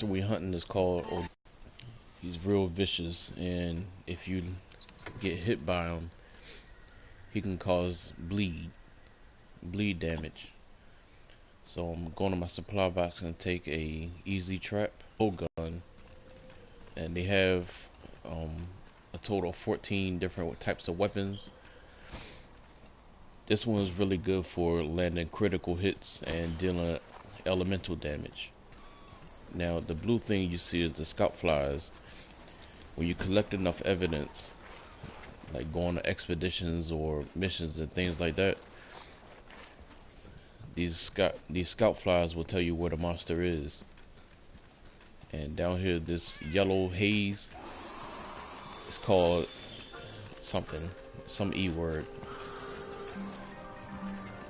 monster we hunting is called, or he's real vicious, and if you get hit by him, he can cause bleed damage. So I'm going to my supply box and take a easy trap gun, and they have a total of 14 different types of weapons. This one is really good for landing critical hits and dealing elemental damage. Now the blue thing you see is the scout flies. When you collect enough evidence, like going on expeditions or missions and things like that, these scout flies will tell you where the monster is. And down here, this yellow haze is called some E word,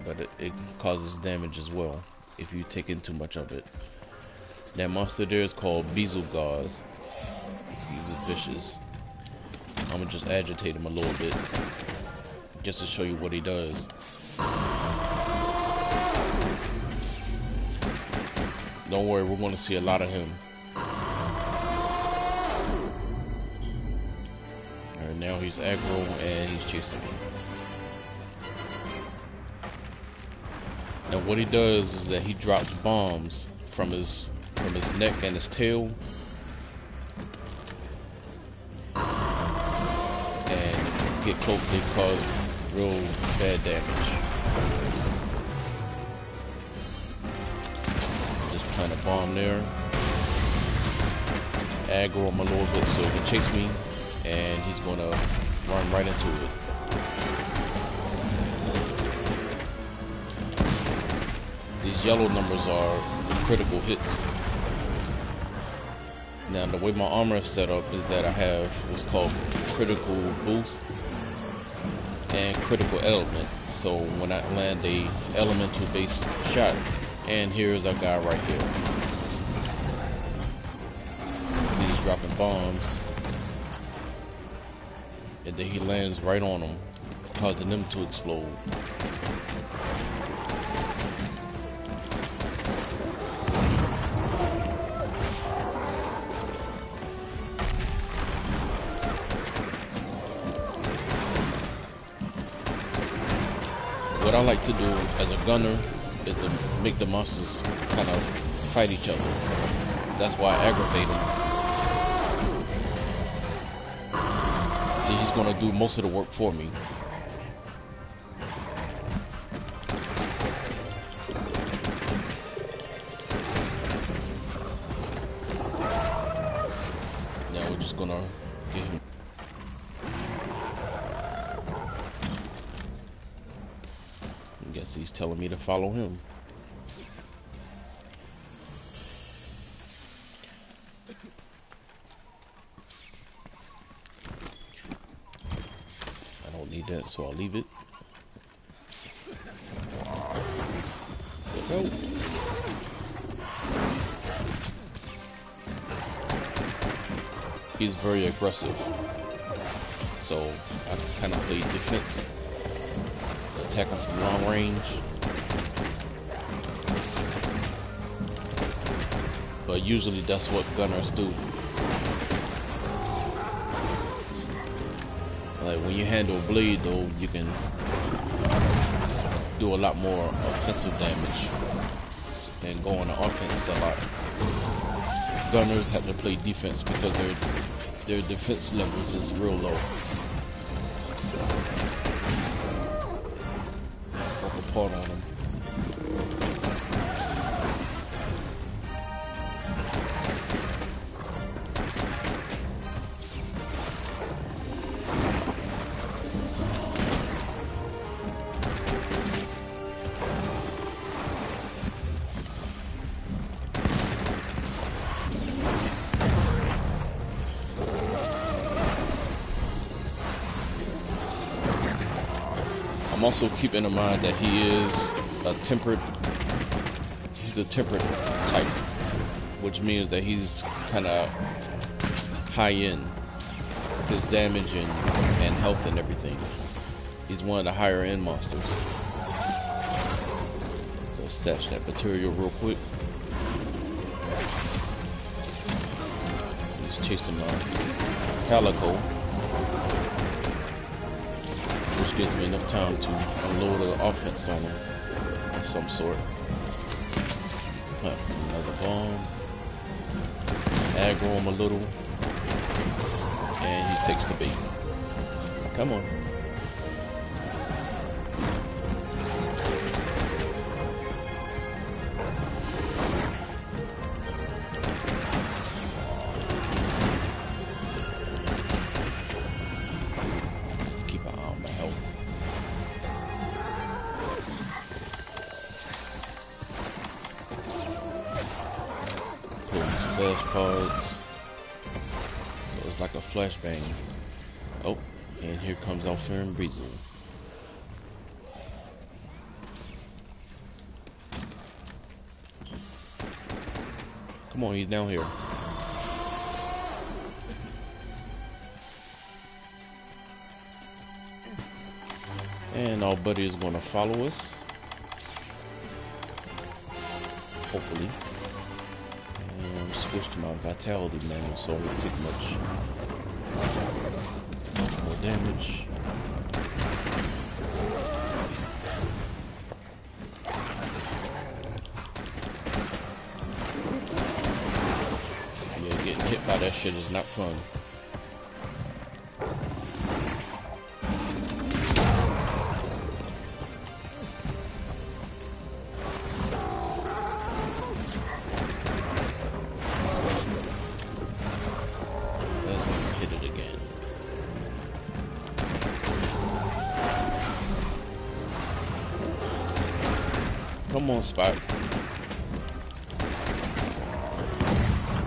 but it causes damage as well if you take in too much of it. That monster there is called Bezelgauze. He's vicious. I'm gonna just agitate him a little bit just to show you what he does. Don't worry, we're gonna see a lot of him. Alright, now he's aggro and he's chasing me. Now what he does is that he drops bombs from his neck and his tail, and if you get close, they cause real bad damage. Just plant a bomb there, aggro him a little bit so he can chase me, and he's gonna run right into it. These yellow numbers are the critical hits. Now the way my armor is set up is that I have what's called critical boost and critical element. So when I land a elemental based shot, and here's our guy right here. He's dropping bombs, and then he lands right on them, causing them to explode. What I like to do as a gunner is to make the monsters kind of fight each other. That's why I aggravate him. See, he's gonna do most of the work for me. Now we're just gonna get him. I guess he's telling me to follow him. I don't need that, so I'll leave it. There we go. He's very aggressive, so I kind of play defense. Attack him from long range, but usually that's what gunners do. Like when you handle a blade though, you can do a lot more offensive damage and go on the offense a lot. Gunners have to play defense because their defense levels is real low. On him. I'm also keeping in mind that he's a tempered type, which means that he's kind of high end, his damage and health and everything. He's one of the higher end monsters. So stash that material real quick. chasing Calico, which gives me enough time to unload an offense on him of some sort. Another bomb. Aggro him a little. And he takes the bait. Come on. Keep an eye on my health. Pull these flash pods. So it's like a flashbang. Oh, and here comes our friend Breezel. Come on, he's down here. And our buddy is going to follow us. Hopefully. And switch to my vitality now, so it won't take much more damage. Yeah, getting hit by that shit is not fun. Come on, Spot.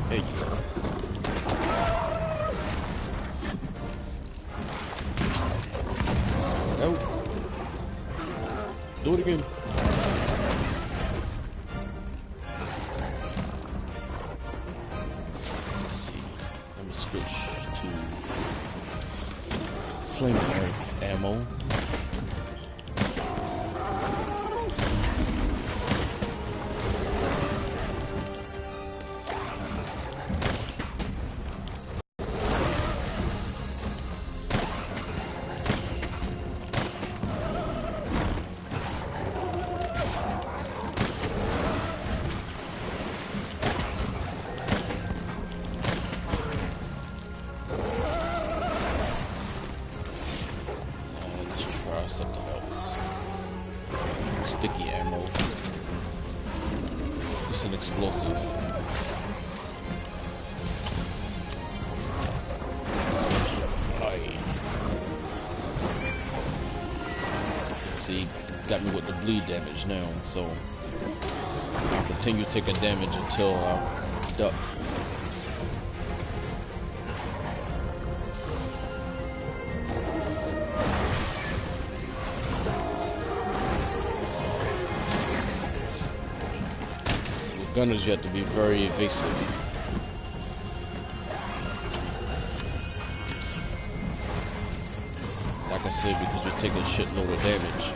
There you go. No. Do it again. Let's see. Let me switch to flame ammo. Something else. Sticky ammo. It's an explosive. Aye. See, got me with the bleed damage now, so I'll continue taking damage until I duck. Gunners, you have to be very evasive. Like I said, because you're taking a shitload of damage.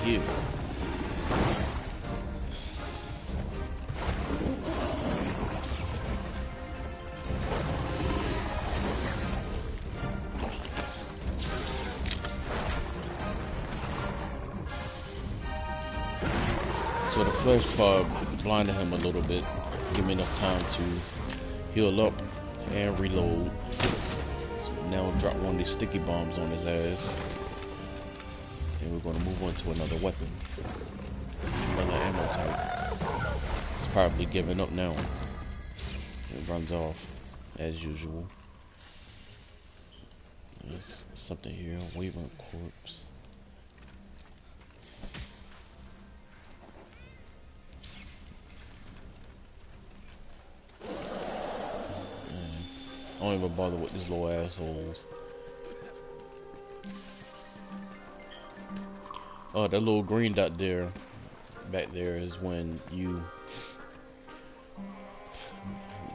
You. So the flash pod blinded him a little bit, give me enough time to heal up and reload. So now drop one of these sticky bombs on his ass. And we're going to move on to another weapon. Another ammo type. It's probably giving up now. It runs off as usual. There's something here. Waving corpse. I don't even bother with these little assholes. Oh, that little green dot there, back there, is when you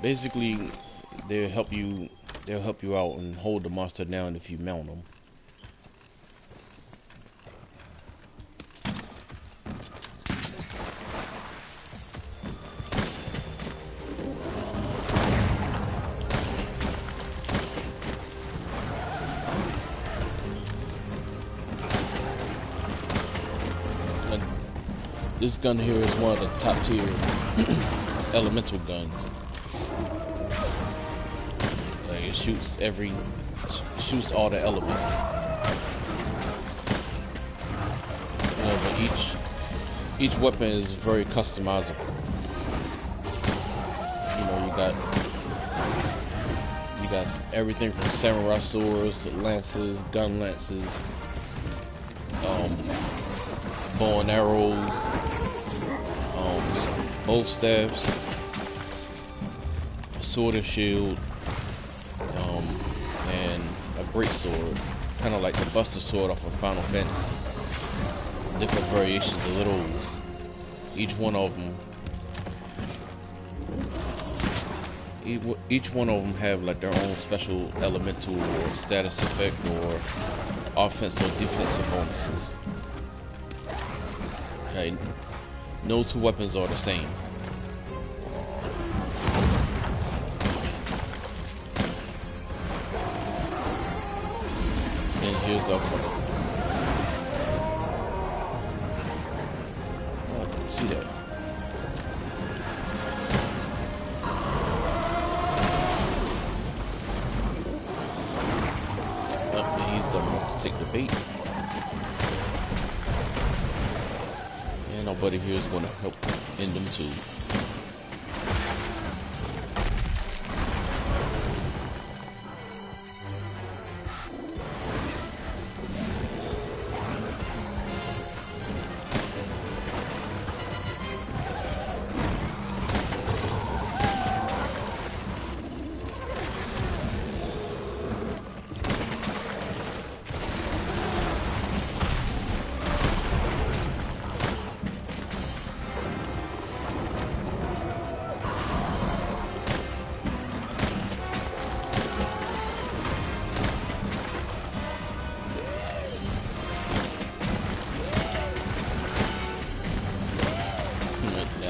basically they'll help you out and hold the monster down if you mount them. This gun here is one of the top tier elemental guns. Like it shoots all the elements. You know, but each weapon is very customizable. You know, you got everything from samurai swords to lances, gun lances, bow and arrows, bow staffs, sword and shield, and a great sword, kind of like the Buster Sword off of Final Fantasy. Different variations of those. Each one of them have like their own special elemental or status effect or offensive or defensive bonuses. Okay, no two weapons are the same. And here's our product. Oh, I didn't see that. Oh, and he's dumb enough to take the bait. And our buddy here is going to help end them too.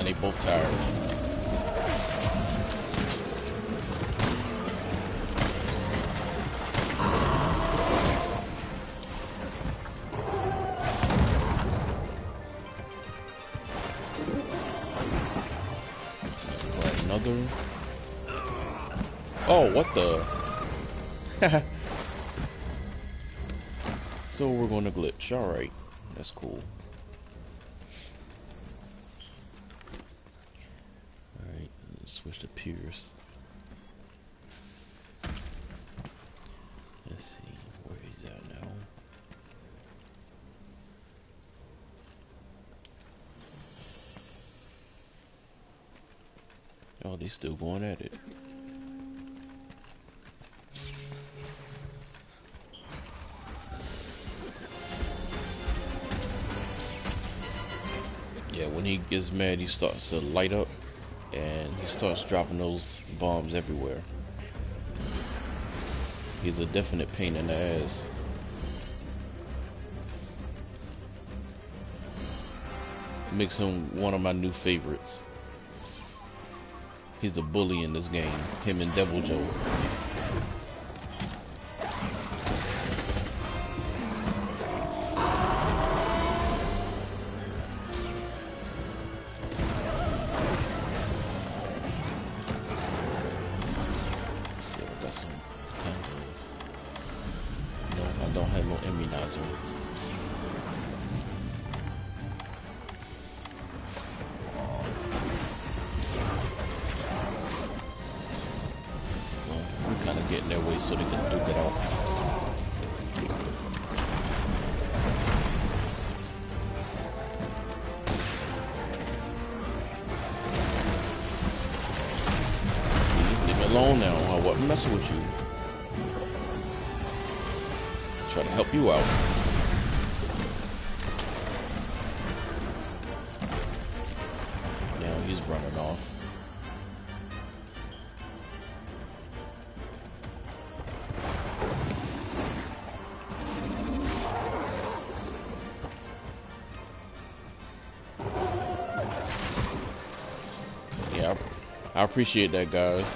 They both tired. Another. Oh, what the? So we're gonna glitch. Alright. That's cool. Switch to Pierce. Let's see where he's at now. Oh, they still going at it. Yeah, when he gets mad, he starts to light up. And he starts dropping those bombs everywhere. He's a definite pain in the ass. Makes him one of my new favorites. He's a bully in this game. Him and Devil Joe. Don't have no immunizer. Well, we're kind of getting their way so they can duke it out. See, leave me alone now. I wasn't messing with you. Try to help you out. Now he's running off. Yeah, I appreciate that, guys.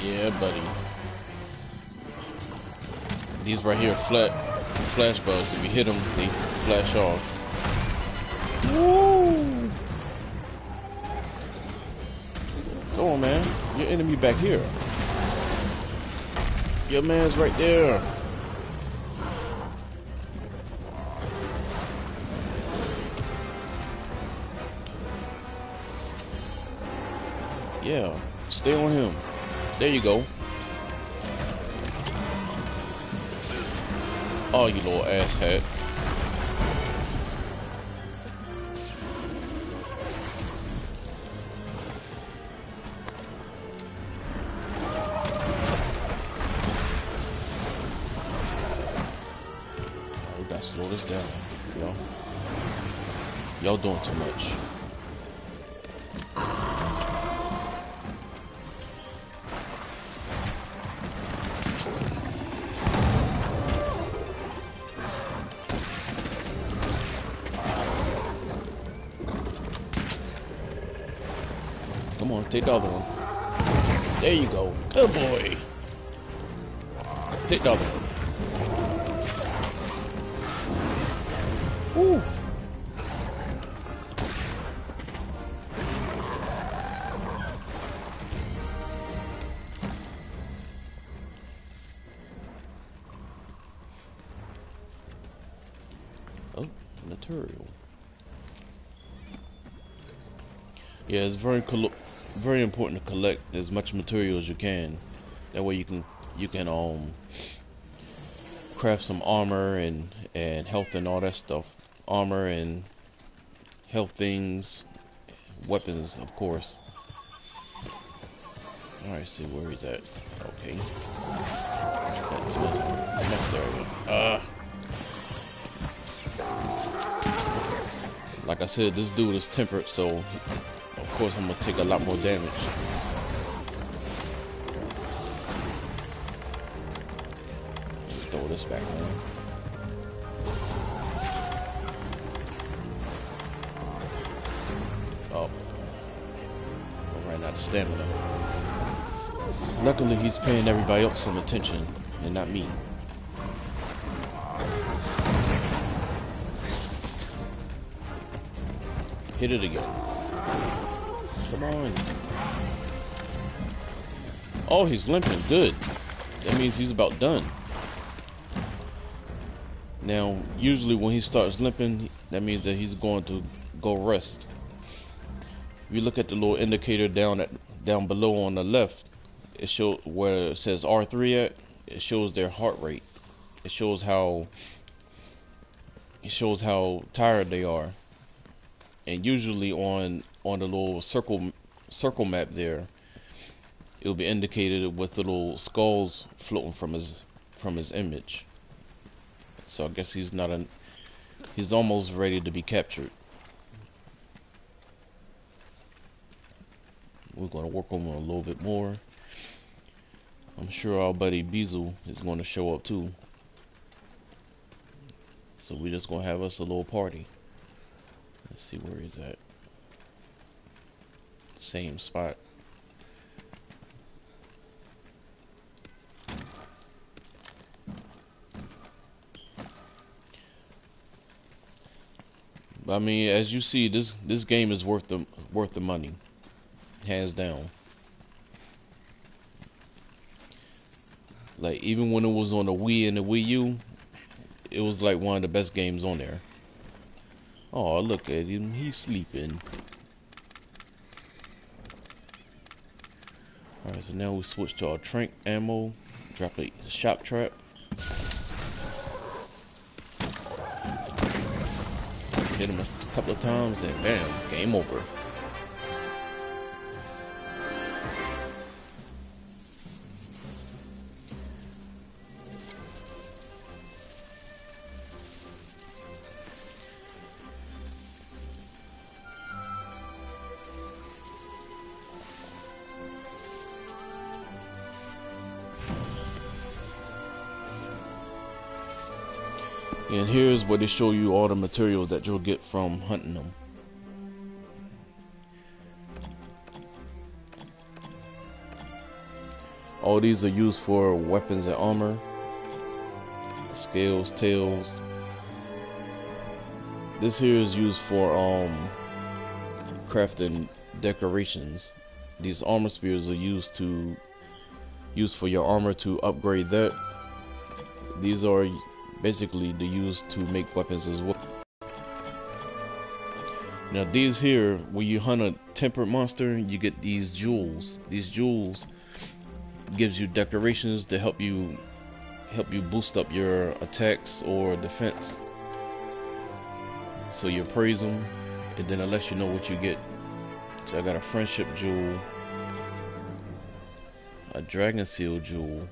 Yeah, buddy. These right here, flash bugs. If you hit them, they flash off. Woo! Go on, man. Your enemy back here. Your man's right there. Yeah, stay on him. There you go. Oh, you little asshat. We gotta slow this down, y'all doing too much. Come on, take the other one. There you go. Good boy. Take the other one. Woo. Oh, material. Yeah, it's very important to collect as much material as you can. That way you can craft some armor and health and all that stuff. Armor and health things, weapons, of course. Alright, see where he's at. Okay. Next area. Like I said, this dude is tempered, so of course I'm gonna take a lot more damage. Let's throw this back on. Oh, I ran out of stamina. Luckily, he's paying everybody else some attention, and not me. Hit it again. Come on. Oh, he's limping. Good. That means he's about done. Now, usually when he starts limping, that means that he's going to go rest. If you look at the little indicator down below on the left, it shows where it says R3 at. It shows their heart rate. It shows how tired they are. And usually on the little circle map there, it'll be indicated with the little skulls floating from his image. So I guess he's almost ready to be captured. We're gonna work on him a little bit more. I'm sure our buddy Beazle is going to show up too. So we're just gonna have us a little party. Let's see where he's at. Same spot. I mean, as you see, this game is worth the money, hands down. Like, even when it was on the Wii and the Wii U, it was like one of the best games on there. Oh, look at him, he's sleeping. Alright, so now we switch to our trank ammo, drop a shock trap. Hit him a couple of times and bam, game over. And here's where they show you all the materials that you'll get from hunting them. All these are used for weapons and armor. Scales, tails. This here is used for crafting decorations. These armor spears are used for your armor to upgrade that. These are basically they used to make weapons as well. Now these here, when you hunt a tempered monster, you get these jewels. These jewels gives you decorations to help you boost up your attacks or defense. So you praise them, and then it lets you know what you get. So I got a friendship jewel, a dragon seal jewel.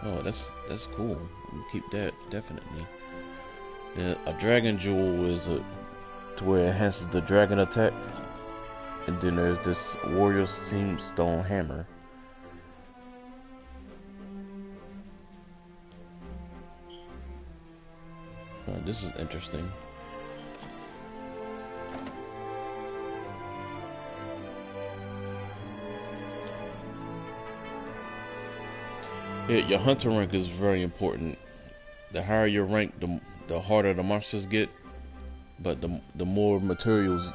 Oh, that's cool. We'll keep that definitely. Yeah, a dragon jewel is to where it enhances the dragon attack, and then there's this warrior seamstone hammer. Oh, this is interesting. Yeah, your hunter rank is very important. The higher your rank, the harder the monsters get, but the more materials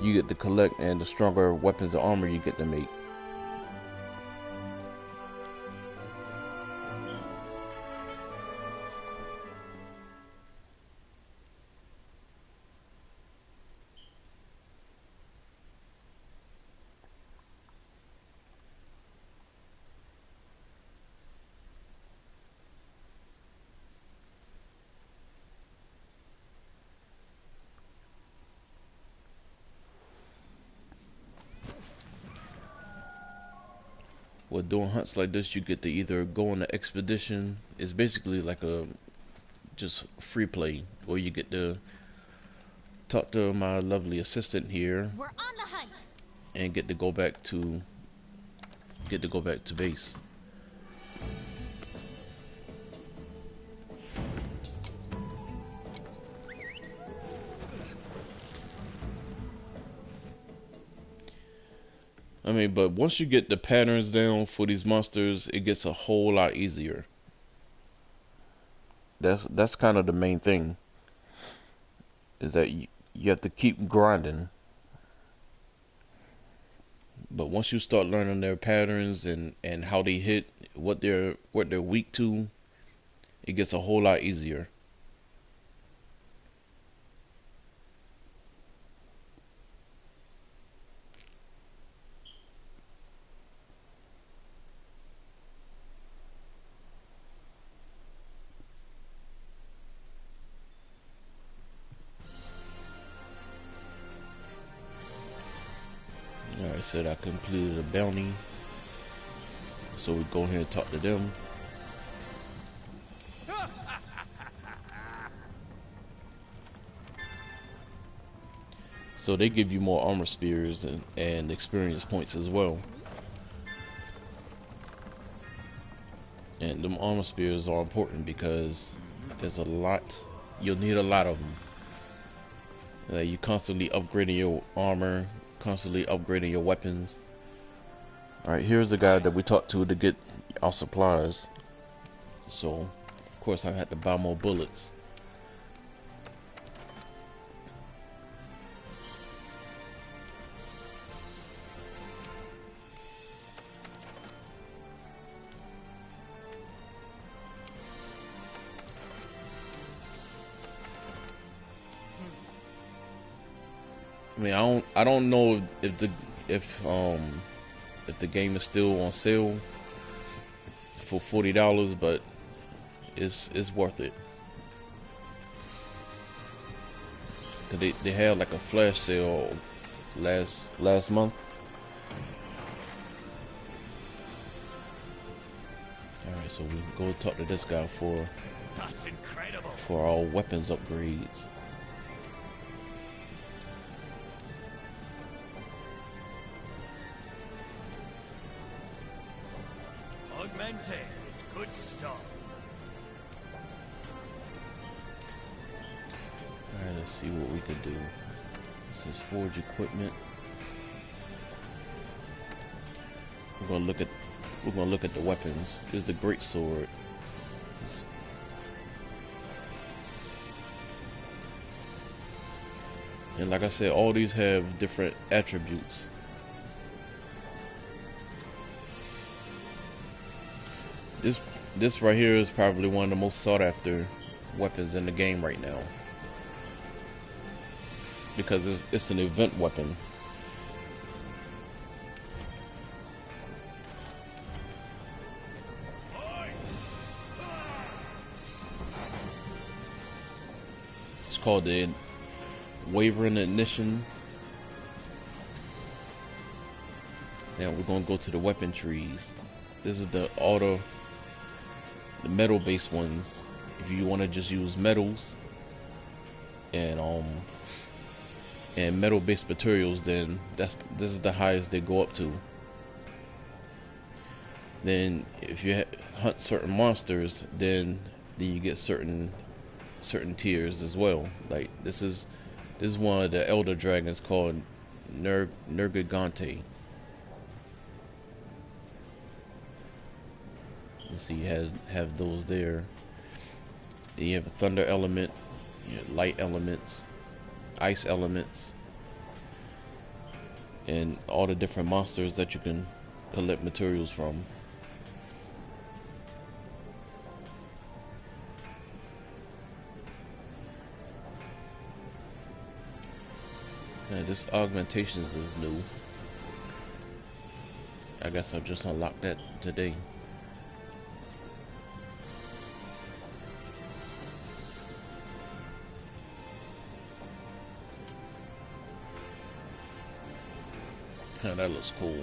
you get to collect and the stronger weapons and armor you get to make. With doing hunts like this, you get to either go on an expedition. It's basically like a just free play, or you get to talk to my lovely assistant here. We're on the hunt. And get to go back to base. I mean, but once you get the patterns down for these monsters, it gets a whole lot easier. That's kind of the main thing, is that you have to keep grinding. But once you start learning their patterns and how they hit, what they're weak to, it gets a whole lot easier. Alright, said I completed a bounty, so we go ahead and talk to them. So they give you more armor spears and experience points as well. And them armor spears are important because there's a lot, you'll need a lot of them. You constantly upgrading your armor, constantly upgrading your weapons. Alright, here's the guy that we talked to get our supplies. So, of course I had to buy more bullets. I mean, I don't know if the game is still on sale for $40, but it's worth it. They had like a flash sale last month. All right, so we go talk to this guy for That's incredible. For our weapons upgrades. Augmented, it's good stuff. Alright, let's see what we can do. This is forge equipment. We're gonna look at the weapons. Here's the great sword. And like I said, all these have different attributes. This right here is probably one of the most sought after weapons in the game right now, because it's an event weapon. It's called the Wavering Ignition. Now we're gonna go to the weapon trees. This is the metal based ones. If you want to just use metals and metal based materials, then this is the highest they go up to. Then if you hunt certain monsters, then you get certain tiers as well. Like this is one of the elder dragons called Nergigante. So you have those there. Then you have a thunder element, you have light elements, ice elements, and all the different monsters that you can collect materials from. Now this augmentations is new. I guess I've just unlocked that today. Yeah, that looks cool.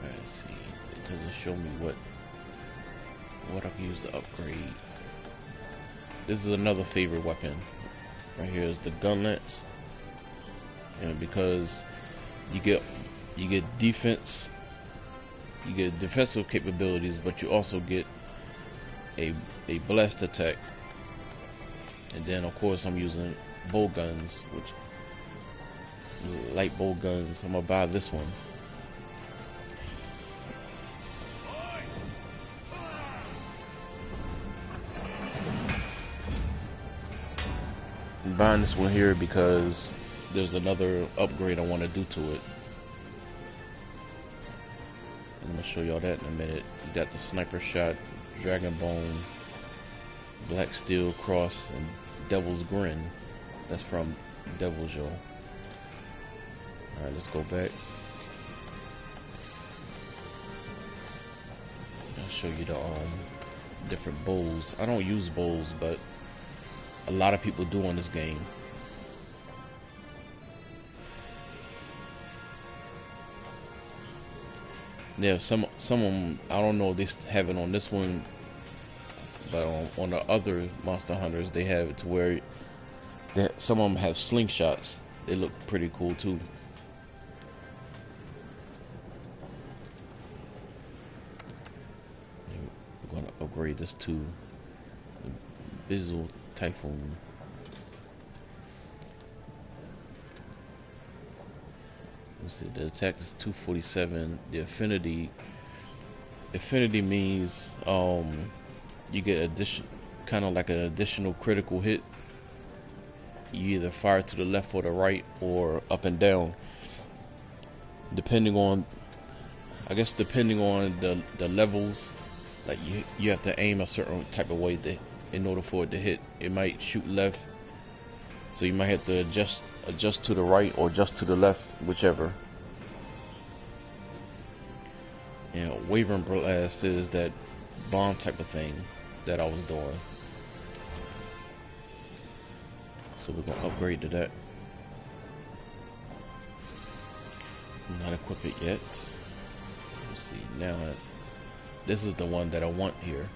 Let's see. It doesn't show me what I can use to upgrade. This is another favorite weapon. Right here is the gunlets, and because you get defense, you get defensive capabilities, but you also get a blast attack. And then of course I'm using bow guns, which light bow guns. I'm gonna buy this one. I'm buying this one here because there's another upgrade I want to do to it. I'm gonna show y'all that in a minute. You got the sniper shot, dragon bone, black steel cross, and devil's grin. That's from Devil's Yo. Alright, let's go back. I'll show you the different bows. I don't use bows, but a lot of people do on this game. Yeah, some of them, I don't know if they have it on this one, but on the other Monster Hunters they have it to where some of them have slingshots. They look pretty cool too. We're gonna upgrade this to the Bizzle Typhoon. Let's see, the attack is 247. The affinity means you get kind of like an additional critical hit. You either fire to the left or the right or up and down, depending on I guess depending on the levels, like you have to aim a certain type of way that in order for it to hit. It might shoot left, so you might have to adjust to the right or adjust to the left, whichever. And wavering blast is that bomb type of thing that I was doing. So we're gonna upgrade to that. Not equip it yet. Let's see now. This is the one that I want here.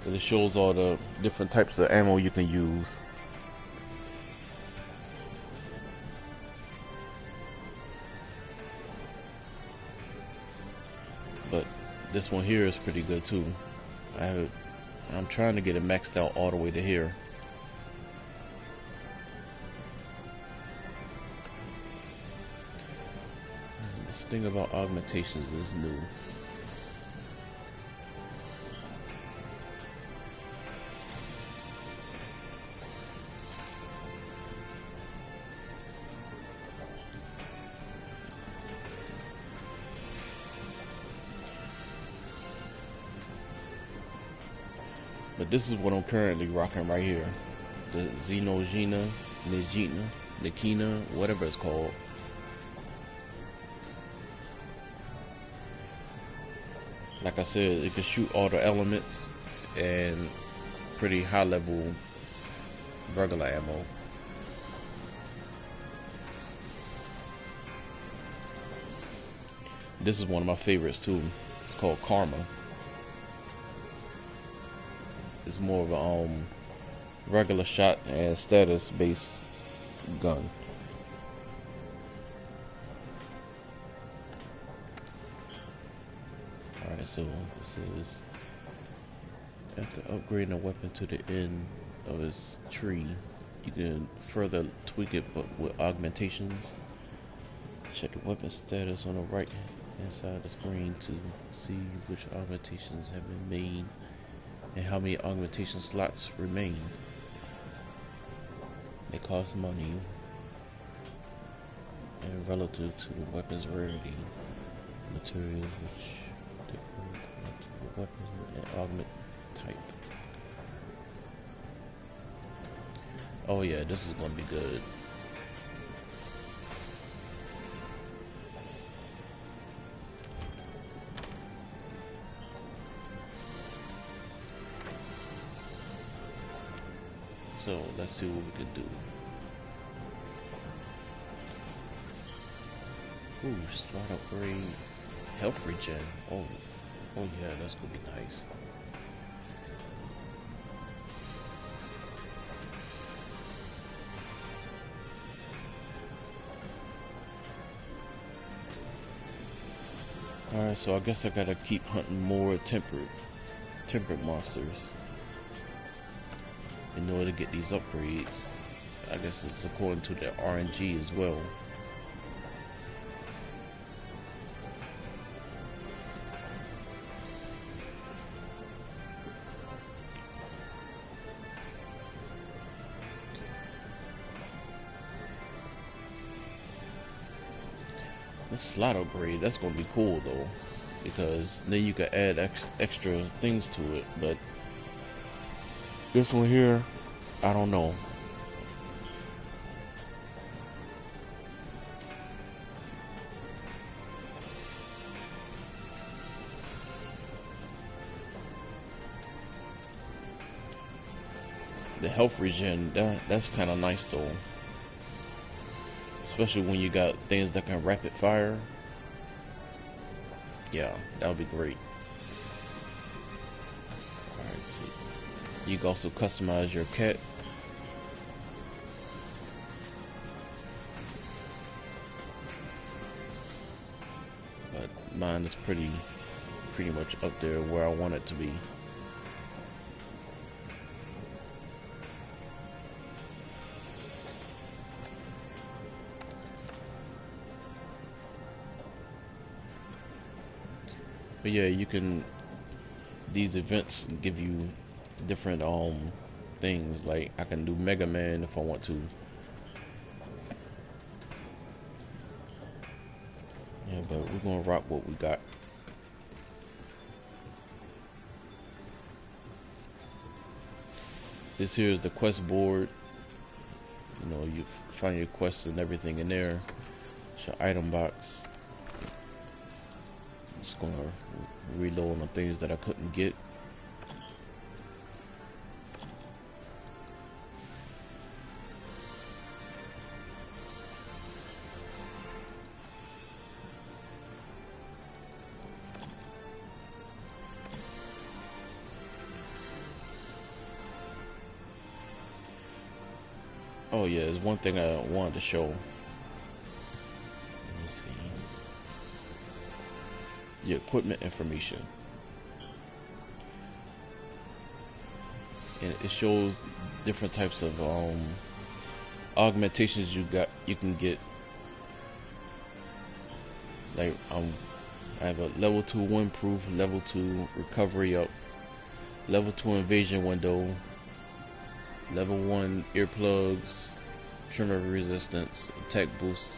So it shows all the different types of ammo you can use. But this one here is pretty good too. I'm trying to get it maxed out all the way to here. This thing about augmentations is new. But this is what I'm currently rocking right here. The Nikina, whatever it's called. Like I said, it can shoot all the elements and pretty high level regular ammo. This is one of my favorites too. It's called Karma. It's more of a regular shot and status based gun. Alright, so this is after upgrading a weapon to the end of its tree, you can further tweak it but with augmentations. Check the weapon status on the right hand side of the screen to see which augmentations have been made and how many augmentation slots remain. They cost money and relative to the weapon's rarity, materials which differ to the weapon and augment type. Oh yeah, this is gonna be good. So let's see what we can do. Ooh, slot upgrade, health regen. Oh yeah, that's gonna be nice. Alright, so I guess I gotta keep hunting more temperate monsters in order to get these upgrades. I guess it's according to the RNG as well. This slot upgrade, that's gonna be cool though, because then you can add extra things to it. But this one here, I don't know. The health regen, that's kind of nice though. Especially when you got things that can rapid fire. Yeah, that would be great. Alright, see. You can also customize your cat. But mine is pretty much up there where I want it to be. But yeah, you can, these events give you different things. Like I can do Mega Man if I want to, but we're gonna rock what we got. This here is the quest board. You know, you find your quests and everything in there. It's your item box. I'm just gonna reload on things that I couldn't get. Oh yeah, there's one thing I wanted to show. Let me see. Your equipment information. And it shows different types of augmentations you can get. Like I have a level 2 windproof, level 2 recovery up, level 2 invasion window, level 1 earplugs, tremor resistance, attack boost,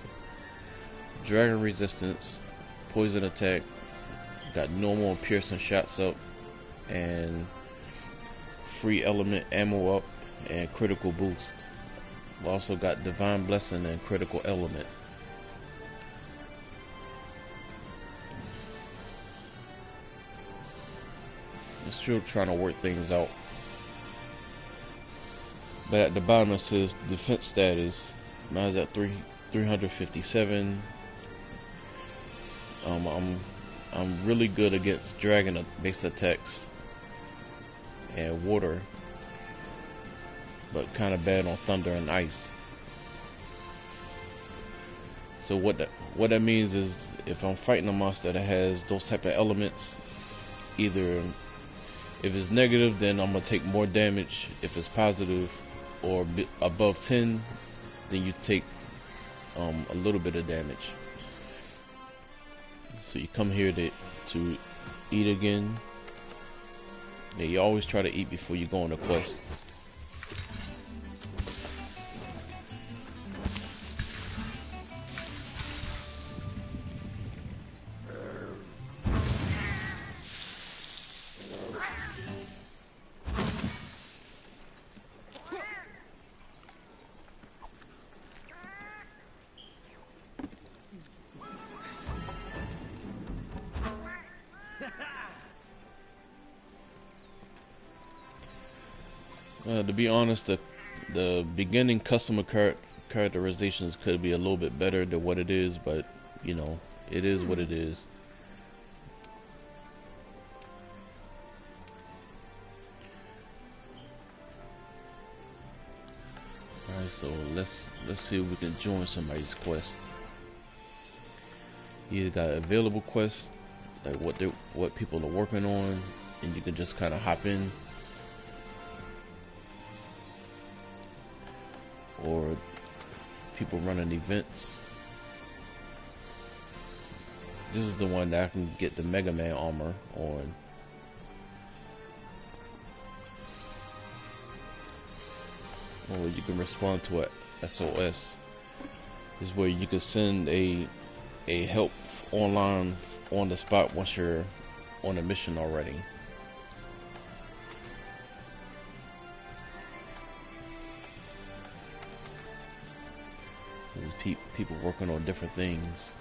dragon resistance, poison attack, got normal and piercing shots up, and free element ammo up, and critical boost. Also got divine blessing and critical element. I'm still trying to work things out. But at the bottom it says defense status. Mine's at 357. I'm really good against dragon based attacks and water, but kind of bad on thunder and ice. So what that means is if I'm fighting a monster that has those type of elements, either if it's negative, then I'm gonna take more damage. If it's positive or above 10, then you take a little bit of damage. So you come here to eat again. Yeah, you always try to eat before you go on a quest. To be honest, the beginning customer characterizations could be a little bit better than what it is, but you know, it is what it is. Alright, so let's see if we can join somebody's quest. You got available quests, like what people are working on, and you can just kind of hop in. Or people running events. This is the one that I can get the Mega Man armor on. Or you can respond to a SOS. This is where you can send a help online on the spot once you're on a mission already. There's people working on different things.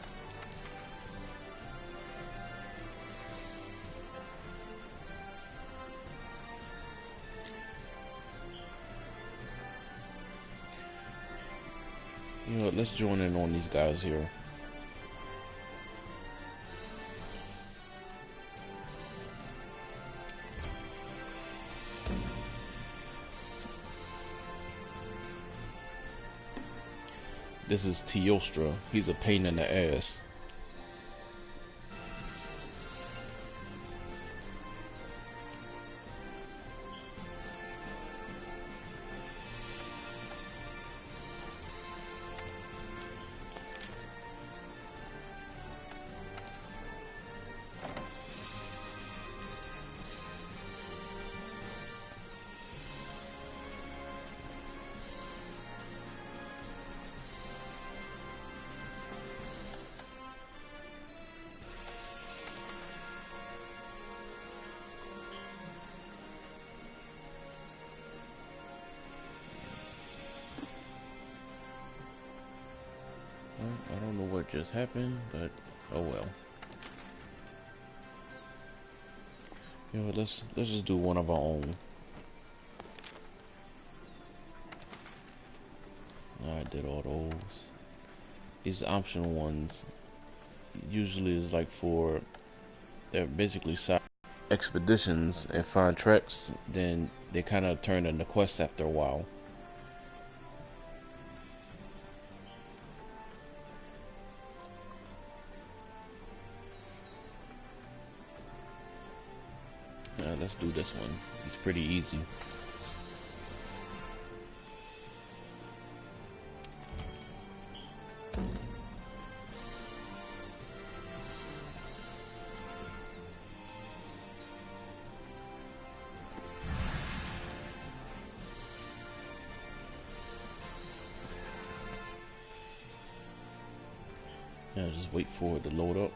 You know what, let's join in on these guys here. This is Teostra. He's a pain in the ass. what just happened, but oh well. You know, let's just do one of our own. I did all those. These optional ones usually is like for, they're basically side expeditions and find tracks. Then they kind of turn into quests after a while. Let's do this one. It's pretty easy. Just wait for it to load up.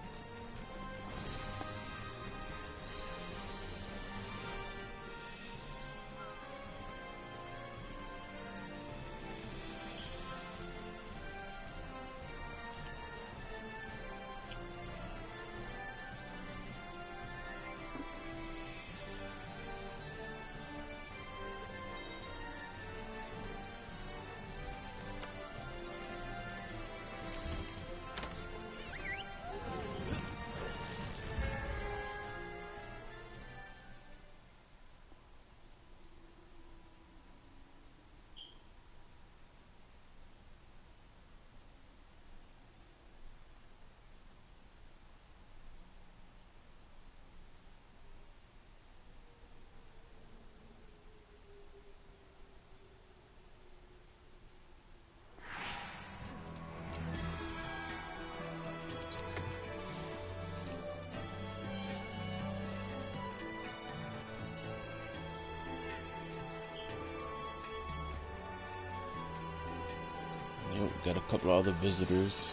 Got a couple of other visitors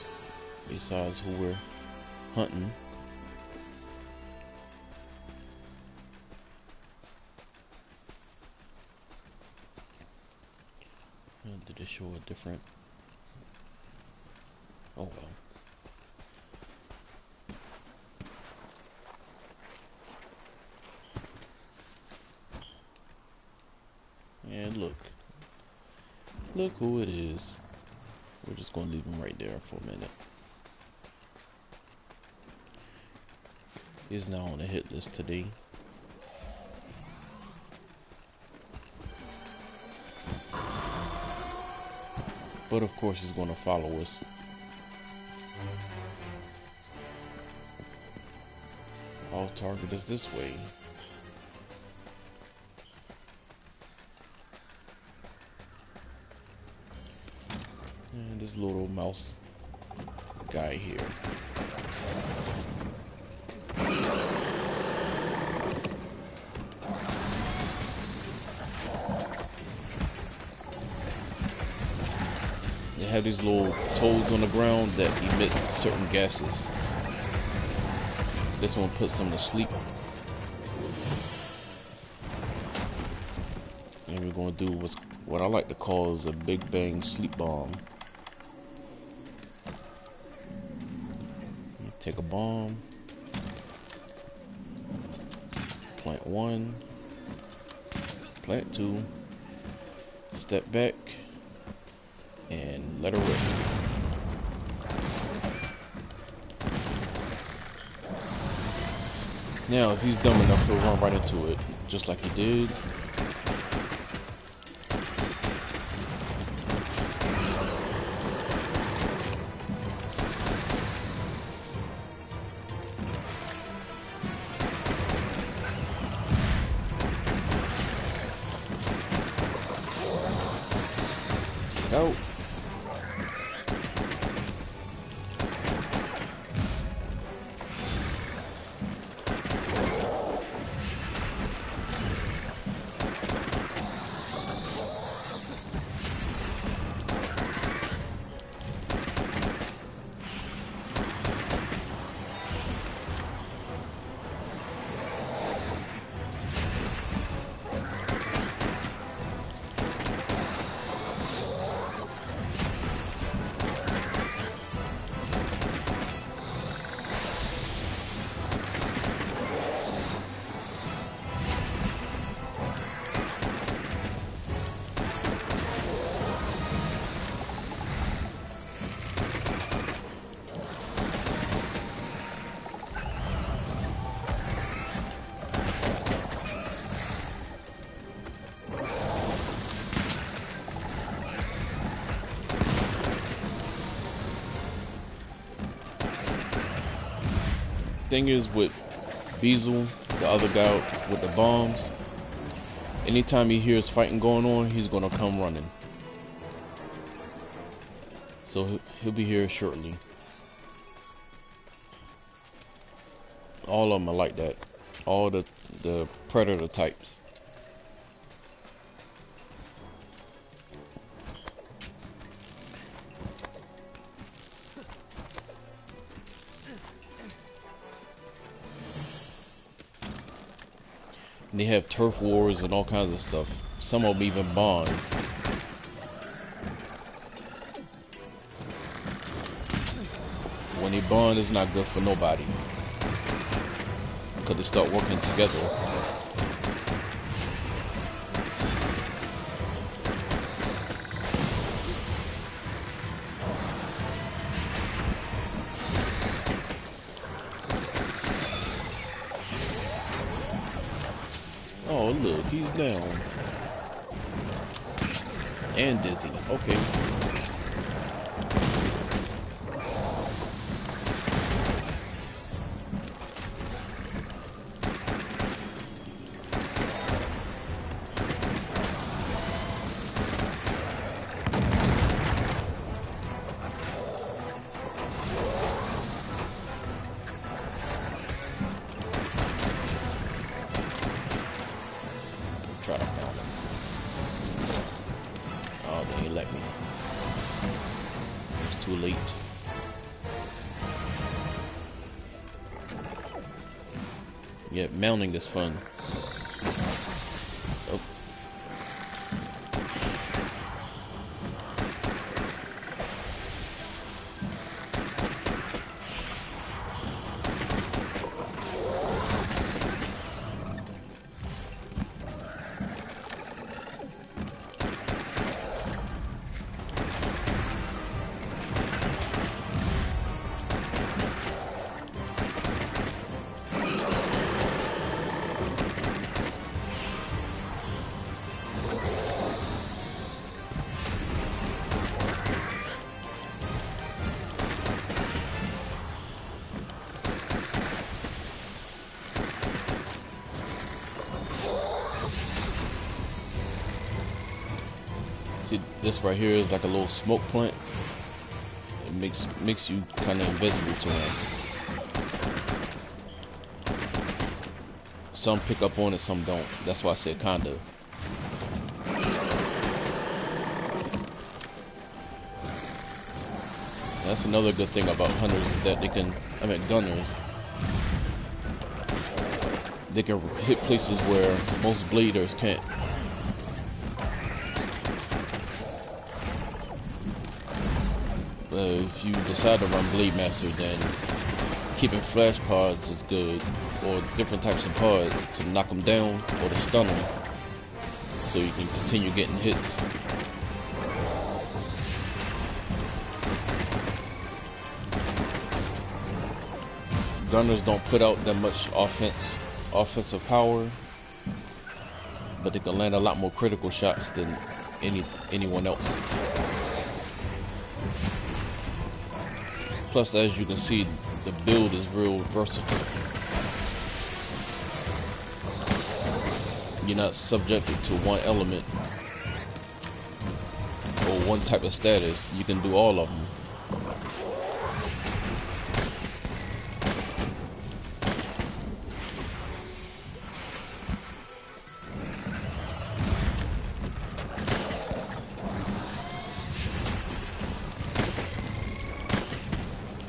besides who we're hunting. Did it show a different? Oh well. And look who it is. We're just going to leave him right there for a minute. He's now on the hit list today. But of course he's going to follow us. Our target is this way. And this little mouse guy here. They have these little toads on the ground that emit certain gases. This one puts them to sleep. And we're going to do what I like to call is a Big Bang sleep bomb. Take a bomb, plant one, plant two, step back, and let her rip. Now, if he's dumb enough, he'll run right into it, just like he did. Out. thing is with Beazle, the other guy with the bombs, anytime he hears fighting going on, he's gonna come running. So he'll be here shortly. All of them are like that. All the predator types. And they have turf wars and all kinds of stuff. Some of them even bond. When they bond, it's not good for nobody. Because they start working together. Oh, look, he's down. And dizzy. Okay. Try to count him. Oh, they ain't let me. It's too late. Yeah, mounting is fun. Oh. See, this right here is like a little smoke plant. It makes you kind of invisible to him. Some pick up on it, some don't. That's why I said kinda. That's another good thing about hunters is that they can, gunners. They can hit places where most bladers can't. If you decide to run Blade Master, then keeping flash pods is good, or different types of pods to knock them down or to stun them, so you can continue getting hits. Gunners don't put out that much offensive power, but they can land a lot more critical shots than anyone else. Plus, as you can see, the build is real versatile. You're not subjected to one element or one type of status. You can do all of them.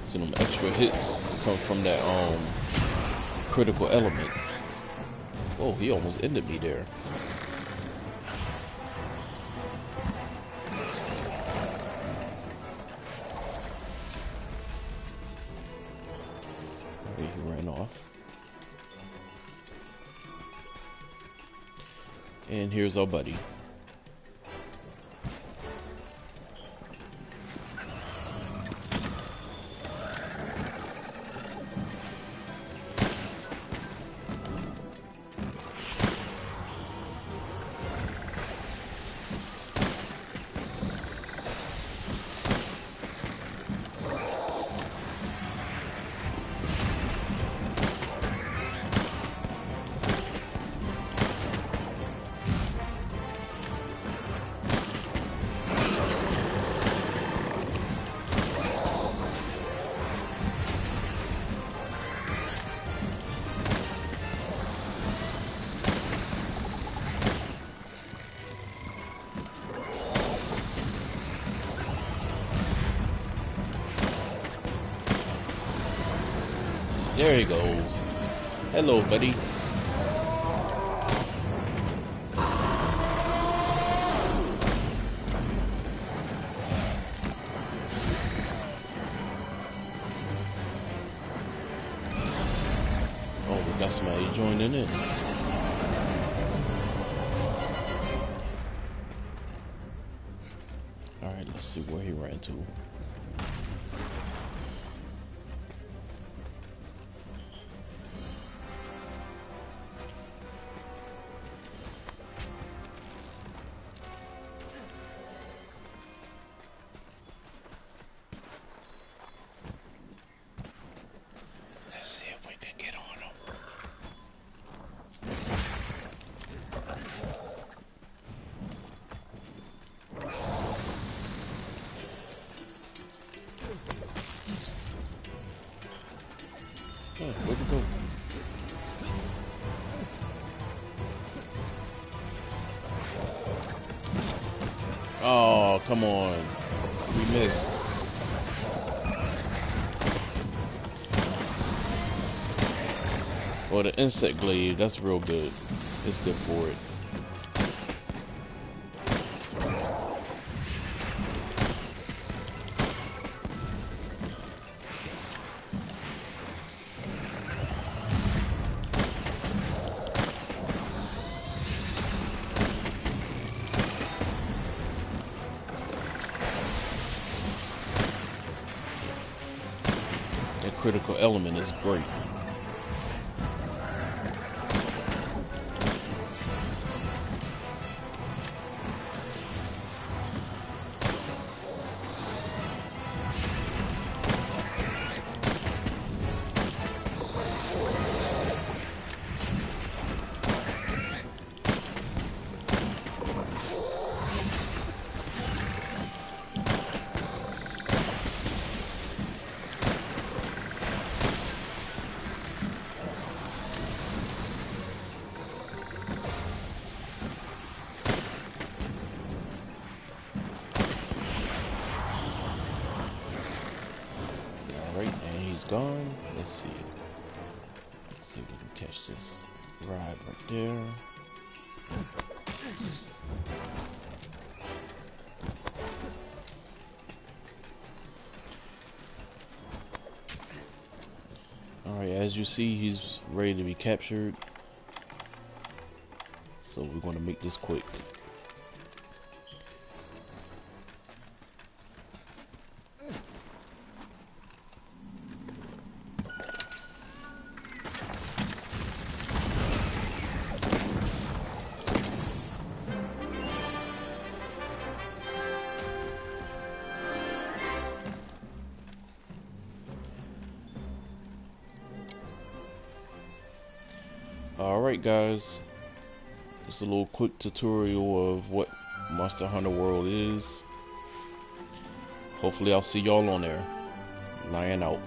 So them extra hits come from that critical element. Oh, he almost ended me there. Okay, he ran off. And here's our buddy. There he goes. Hello, buddy. Oh, we got somebody joining in. Alright, let's see where he ran to. Oh, where'd he go? Oh, come on. We missed. Well, the insect glaive, that's real good. It's good for it. Critical element is great. Gone. Let's see. Let's see if we can catch this ride right there. Alright, as you see, he's ready to be captured. So we're going to make this quick. Alright guys, just a little quick tutorial of what Monster Hunter World is. Hopefully I'll see y'all on there. Lion out.